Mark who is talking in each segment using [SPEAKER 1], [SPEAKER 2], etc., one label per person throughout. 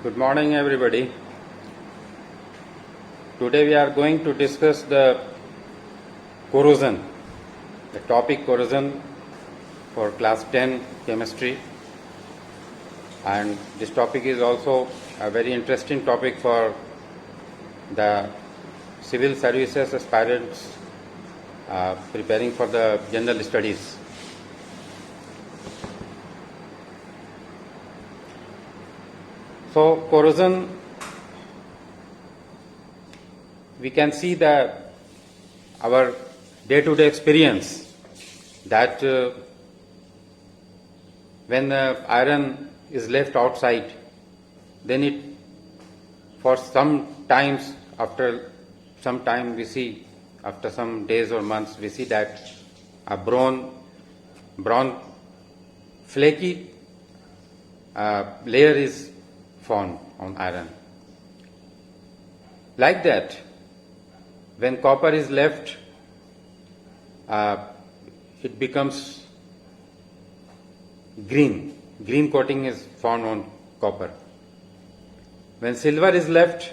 [SPEAKER 1] Good morning, everybody. Today we are going to discuss the corrosion, the topic corrosion for class 10 chemistry. And this topic is also a very interesting topic for the civil services aspirants preparing for the general studies. So corrosion, we can see that our day-to-day experience that when the iron is left outside, then it for some times, after some time we see, after some days or months, we see that a brown flaky layer is formed on iron. Like that, when copper is left, it becomes green. Green coating is found on copper. When silver is left,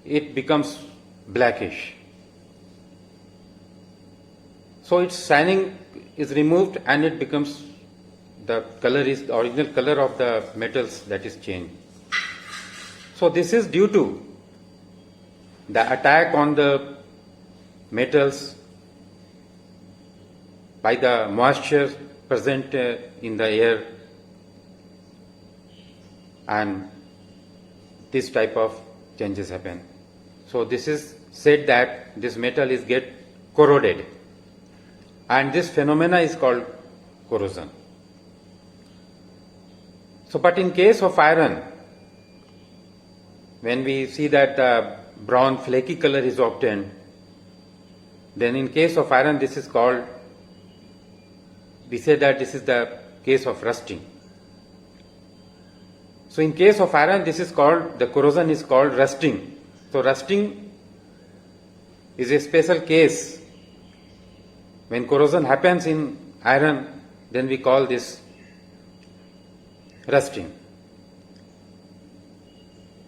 [SPEAKER 1] it becomes blackish. So its shining is removed and it becomes, the color is the original color of the metals that is changed. So this is due to the attack on the metals by the moisture present in the air, and this type of changes happen. So this is said that this metal is get corroded, and this phenomena is called corrosion. So but in case of iron, when we see that the brown flaky color is obtained, then in case of iron this is called, we say that this is the case of rusting. So in case of iron this is called, the corrosion is called rusting. So rusting is a special case. When corrosion happens in iron, then we call this rusting.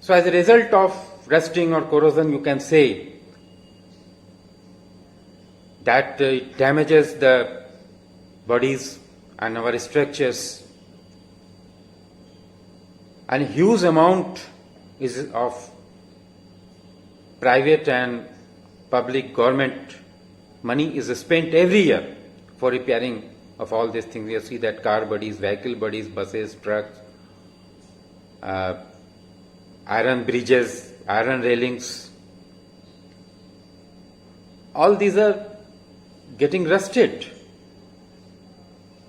[SPEAKER 1] So as a result of rusting or corrosion, you can say that it damages the bodies and our structures, and huge amount is of private and public government money is spent every year for repairing of all these things. You see that car bodies, vehicle bodies, buses, trucks, iron bridges, iron railings, all these are getting rusted.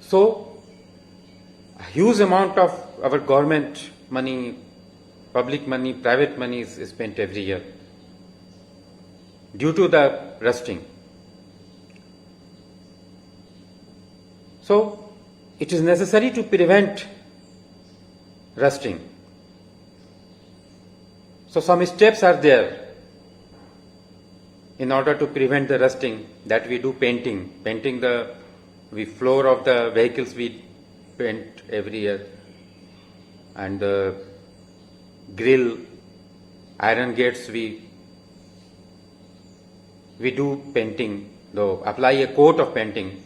[SPEAKER 1] So a huge amount of our government money, public money, private money is spent every year due to the rusting. So it is necessary to prevent rusting. So some steps are there in order to prevent the rusting, that we do painting. Painting the floor of the vehicles we paint every year, and the grill, iron gates we do painting, though apply a coat of painting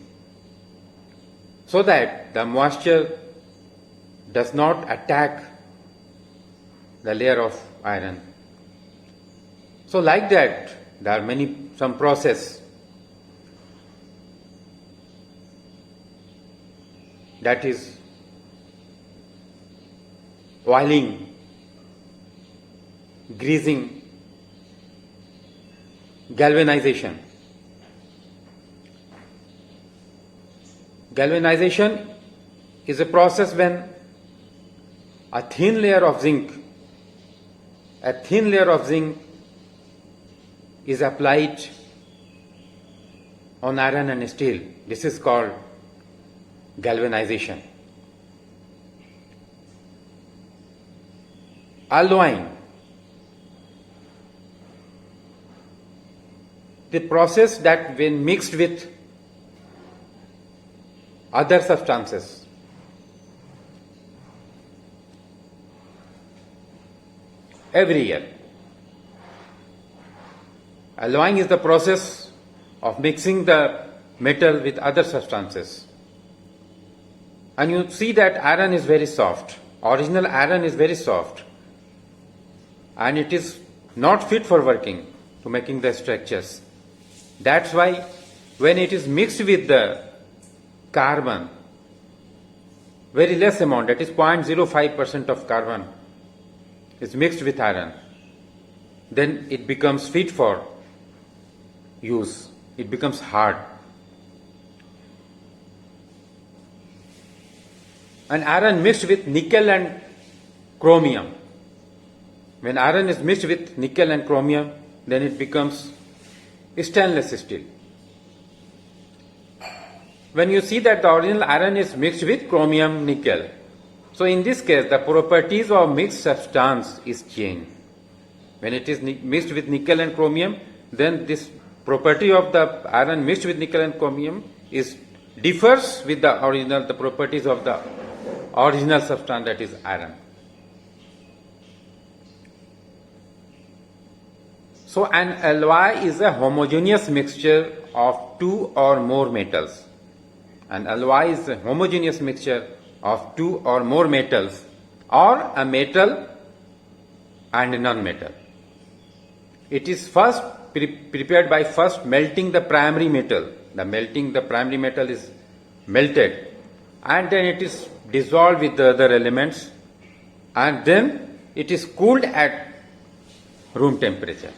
[SPEAKER 1] so that the moisture does not attack the layer of iron. So like that, there are some process that is oiling, greasing, galvanization. Galvanization is a process when a thin layer of zinc is applied on iron and steel. This is called galvanization. Alloying, the process that when mixed with other substances every year. Alloying is the process of mixing the metal with other substances. And you see that iron is very soft. Original iron is very soft. And it is not fit for working, to making the structures. That's why when it is mixed with the carbon, very less amount, that is 0.05% of carbon is mixed with iron, then it becomes fit for use. It becomes hard. And iron mixed with nickel and chromium. When iron is mixed with nickel and chromium, then it becomes stainless steel. When you see that the original iron is mixed with chromium nickel, so in this case the properties of mixed substance is changed. When it is mixed with nickel and chromium, then this property of the iron mixed with nickel and chromium differs with the properties of the original substance, that is iron. So an alloy is a homogeneous mixture of two or more metals. An alloy is a homogeneous mixture of two or more metals, or a metal and a non-metal. It is first prepared by first melting the primary metal. The primary metal is melted, and then it is dissolved with the other elements, and then it is cooled at room temperature.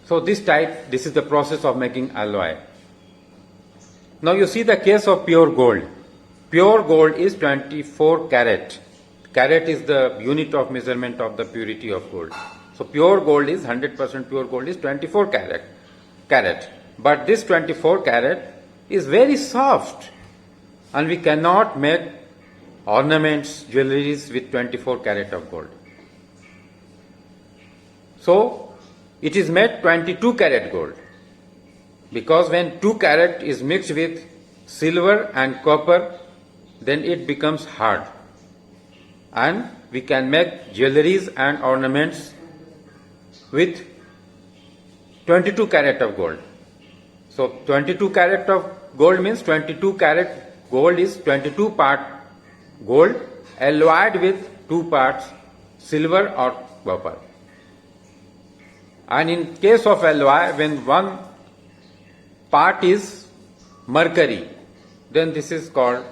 [SPEAKER 1] So this is the process of making alloy. Now you see the case of pure gold. Pure gold is 24 carat. Carat is the unit of measurement of the purity of gold. So pure gold is 100% pure gold is 24 carat. But this 24 carat is very soft, and we cannot make ornaments, jewelries with 24 carat of gold. So it is made 22 carat gold, because when 2 carat is mixed with silver and copper, then it becomes hard, and we can make jewelries and ornaments with 22 carat of gold. So 22 carat of gold means 22 carat gold is 22 part gold alloyed with 2 parts silver or copper. And in case of alloy, when one part is mercury, then this is called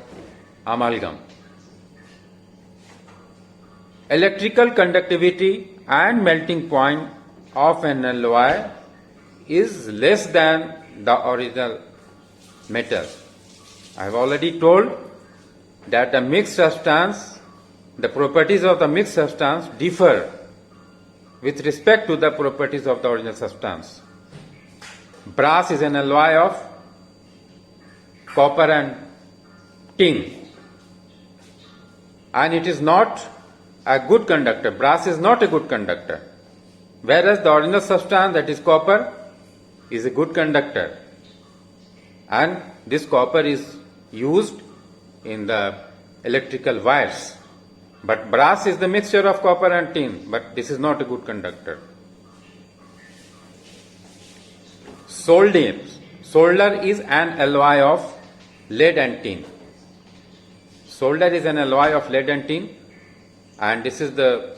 [SPEAKER 1] amalgam. Electrical conductivity and melting point of an alloy is less than the original metal. I have already told that the mixed substance, the properties of the mixed substance differ with respect to the properties of the original substance. Brass is an alloy of copper and tin, and it is not a good conductor. Brass is not a good conductor, whereas the original substance, that is copper, is a good conductor, and this copper is used in the electrical wires. But brass is the mixture of copper and tin, but this is not a good conductor. Solder is an alloy of lead and tin. Solder is an alloy of lead and tin, and this is the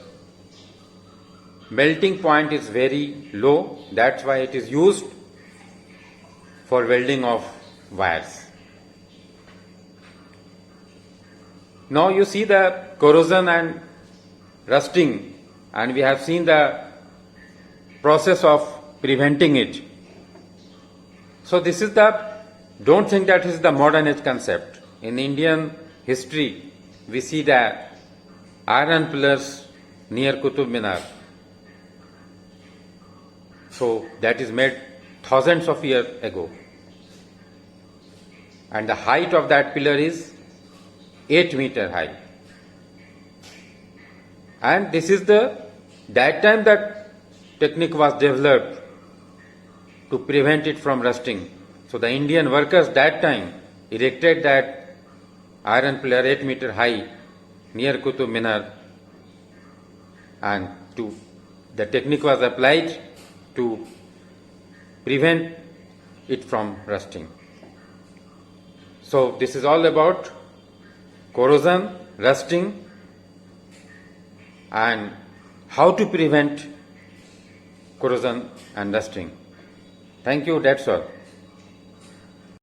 [SPEAKER 1] melting point is very low. That's why it is used for welding of wires. Now you see the corrosion and rusting, and we have seen the process of preventing it. So this is don't think that is the modern age concept. In Indian history, we see the iron pillars near Qutub Minar. So that is made thousands of years ago. And the height of that pillar is 8 meter high. And this is that time that technique was developed to prevent it from rusting. So the Indian workers that time erected that iron pillar 8 meter high near Qutub Minar, and the technique was applied to prevent it from rusting. So this is all about corrosion, rusting, and how to prevent corrosion and rusting. Thank you, that's all.